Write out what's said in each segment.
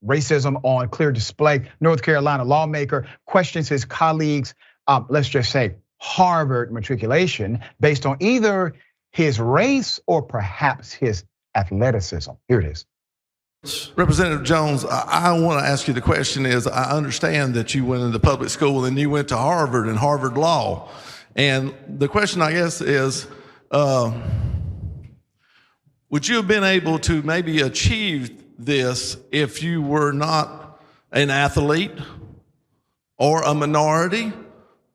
racism on clear display. North Carolina lawmaker questions his colleagues', let's just say, Harvard matriculation based on either his race or perhaps his athleticism. Here it is. Representative Jones, I want to ask you the question is, I understand that you went into public school and you went to Harvard and Harvard Law. And the question, I guess, is, would you have been able to maybe achieve this if you were not an athlete or a minority?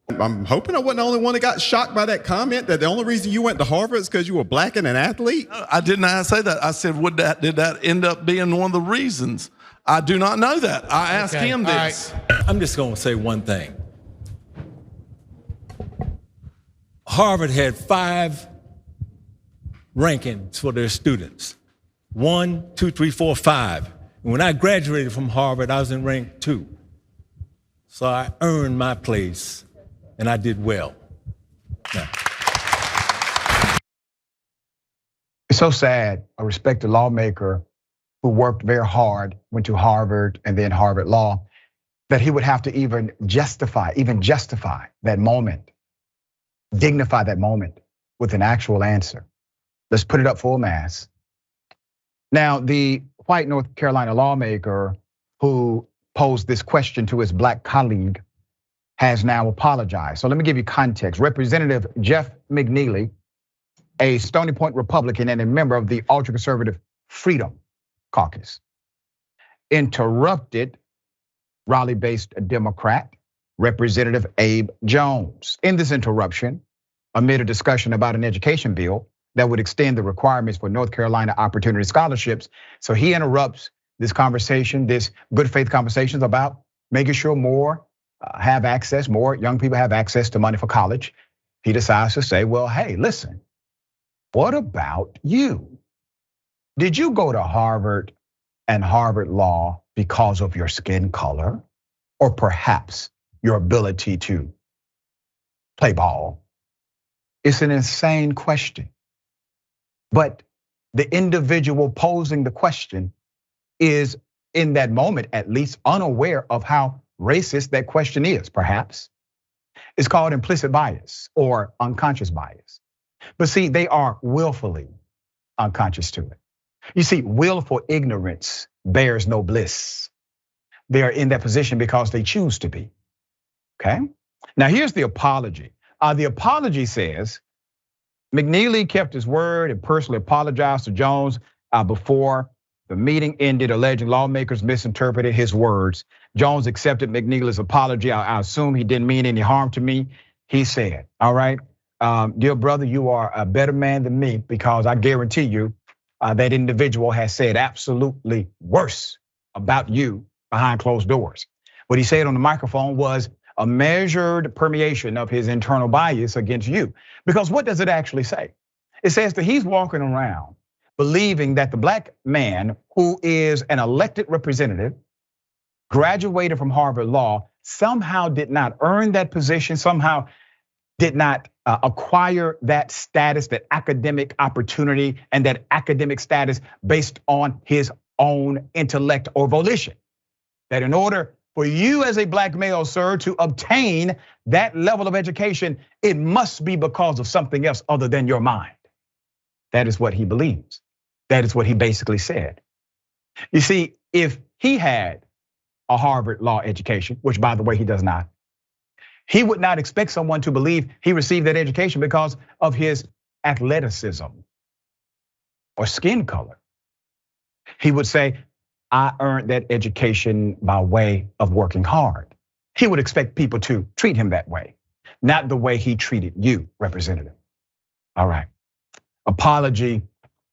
I'm hoping I wasn't the only one that got shocked by that comment, that the only reason you went to Harvard is because you were black and an athlete. I did not say that. I said, did that end up being one of the reasons? I do not know that. I asked him this. Right. I'm just going to say one thing. Harvard had 5 rankings for their students. 1, 2, 3, 4, 5. And when I graduated from Harvard, I was in rank 2. So I earned my place. And I did well. Yeah. It's so sad, a respected lawmaker who worked very hard, went to Harvard and then Harvard Law, that he would have to even justify that moment, dignify that moment with an actual answer. Let's put it up full mass. Now, the white North Carolina lawmaker who posed this question to his black colleague has now apologized. So let me give you context. Representative Jeff McNeely, a Stony Point Republican and a member of the ultraconservative Freedom Caucus, interrupted Raleigh-based Democrat Representative Abe Jones. In this interruption, amid a discussion about an education bill that would extend the requirements for North Carolina opportunity scholarships. So he interrupts this conversation, this good faith conversations about making sure more young people have access to money for college. He decides to say, well, hey, listen, what about you? Did you go to Harvard and Harvard Law because of your skin color, or perhaps your ability to play ball? It's an insane question. But the individual posing the question is, in that moment, at least unaware of how racist that question is, perhaps. It's called implicit bias or unconscious bias. But see, they are willfully unconscious to it. You see, willful ignorance bears no bliss. They are in that position because they choose to be, okay? Now here's the apology. The apology says, McNeely kept his word and personally apologized to Jones before the meeting ended, alleging lawmakers misinterpreted his words. Jones accepted McNeely's apology. I assume he didn't mean any harm to me. He said, all right, dear brother, you are a better man than me, because I guarantee you that individual has said absolutely worse about you behind closed doors. What he said on the microphone was a measured permeation of his internal bias against you. Because what does it actually say? It says that he's walking around believing that the black man who is an elected representative, graduated from Harvard Law, somehow did not earn that position, somehow did not acquire that status, that academic opportunity, and that academic status based on his own intellect or volition. That in order for you as a black male, sir, to obtain that level of education, it must be because of something else other than your mind. That is what he believes. That is what he basically said. You see, if he had a Harvard Law education, which by the way, he does not, he would not expect someone to believe he received that education because of his athleticism or skin color. He would say, I earned that education by way of working hard. He would expect people to treat him that way, not the way he treated you, Representative. All right, apology,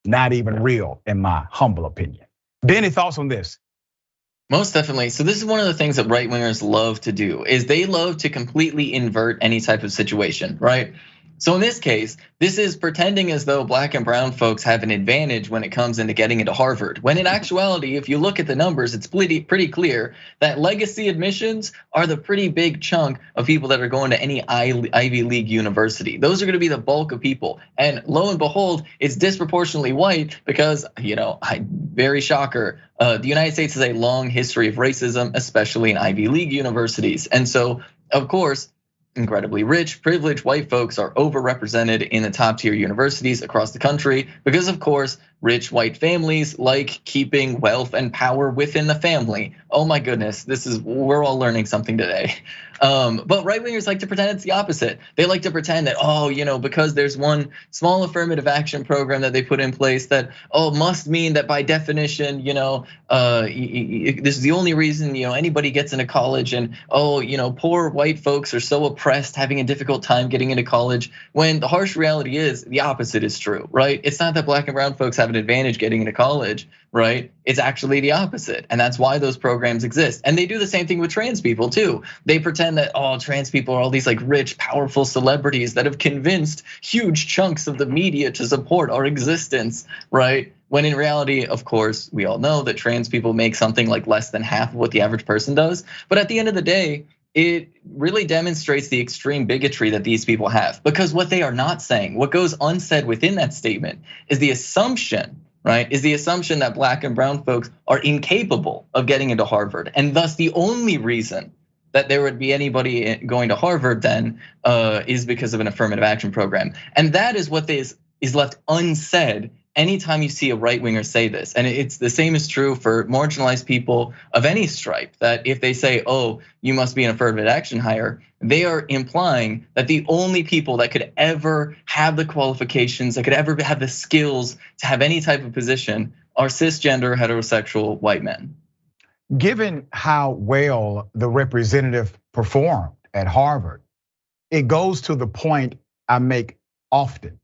not even real in my humble opinion. Bennie, thoughts on this? Most definitely. So this is one of the things that right wingers love to do, is they love to completely invert any type of situation, right? So in this case, this is pretending as though black and brown folks have an advantage when it comes into getting into Harvard. When in actuality, if you look at the numbers, it's pretty clear that legacy admissions are the pretty big chunk of people that are going to any Ivy League university. Those are gonna be the bulk of people. And lo and behold, it's disproportionately white because, very shocker, the United States has a long history of racism, especially in Ivy League universities. And so, of course, incredibly rich, privileged white folks are overrepresented in the top tier universities across the country because, of course, rich white families like keeping wealth and power within the family. Oh my goodness, we're all learning something today. But right wingers like to pretend it's the opposite. They like to pretend that, because there's one small affirmative action program that they put in place that, must mean that by definition, this is the only reason, anybody gets into college, and poor white folks are so oppressed, having a difficult time getting into college, when the harsh reality is the opposite is true, right? It's not that black and brown folks have an advantage getting into college, right? It's actually the opposite. And that's why those programs exist. And they do the same thing with trans people too. They pretend that, trans people are all these like rich, powerful celebrities that have convinced huge chunks of the media to support our existence, right? When in reality, of course, we all know that trans people make something like less than half of what the average person does. But at the end of the day, it really demonstrates the extreme bigotry that these people have, because what they are not saying, what goes unsaid within that statement is the assumption, right? Is the assumption that black and brown folks are incapable of getting into Harvard. And thus the only reason that there would be anybody going to Harvard then is because of an affirmative action program. And that is what is left unsaid anytime you see a right winger say this. And it's the same is true for marginalized people of any stripe, that if they say, you must be an affirmative action hire, they are implying that the only people that could ever have the qualifications, that could ever have the skills to have any type of position are cisgender heterosexual white men. Given how well the representative performed at Harvard, it goes to the point I make often.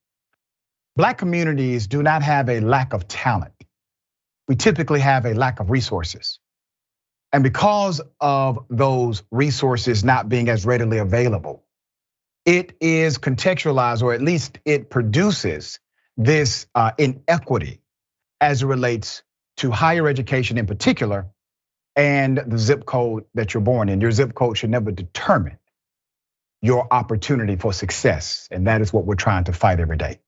Black communities do not have a lack of talent. We typically have a lack of resources. And because of those resources not being as readily available, it is contextualized, or at least it produces this inequity as it relates to higher education in particular, and the zip code that you're born in. Your zip code should never determine your opportunity for success. And that is what we're trying to fight every day.